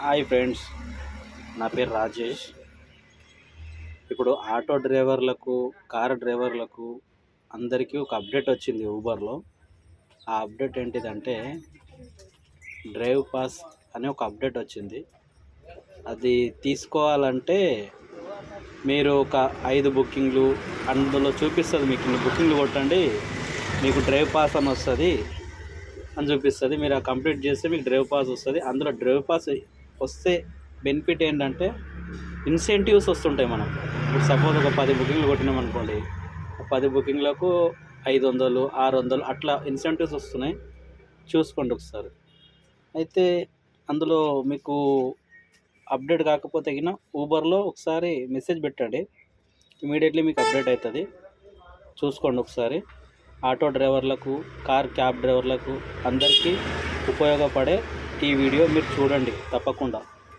Hi friends, నా పేరు రాజేష్. ఇప్పుడు ఆటో డ్రైవర్లకు, కార్ డ్రైవర్లకు అందరికీ ఒక అప్డేట్ వచ్చింది ఊబర్లో. ఆ అప్డేట్ ఏంటిదంటే డ్రైవ్ పాస్ అనే ఒక అప్డేట్ వచ్చింది. అది తీసుకోవాలంటే మీరు ఒక 5 బుకింగ్లు అందులో చూపిస్తుంది. మీకు ఇన్ని బుకింగ్లు కొట్టండి, మీకు డ్రైవ్ పాస్ అని వస్తుంది అని చూపిస్తుంది. మీరు ఆ కంప్లీట్ చేస్తే మీకు డ్రైవ్ పాస్ వస్తుంది. అందులో డ్రైవ్ పాస్ వస్తే బెనిఫిట్ ఏంటంటే ఇన్సెంటివ్స్ వస్తుంటాయి. మనం ఇప్పుడు సపోజ్ ఒక 10 బుకింగ్లు కొట్టినాం అనుకోండి, 10 బుకింగ్లకు 500, 600 అట్లా ఇన్సెంటివ్స్ వస్తున్నాయి. చూసుకోండి ఒకసారి. అయితే అందులో మీకు అప్డేట్ కాకపోతే గిన ఊబర్లో ఒకసారి మెసేజ్ పెట్టండి, ఇమీడియట్లీ మీకు అప్డేట్ అవుతుంది. చూసుకోండి ఒకసారి. ఆటో డ్రైవర్లకు, క్యాబ్ డ్రైవర్లకు అందరికీ ఉపయోగపడే ఈ వీడియో మీరు చూడండి తప్పకుండా.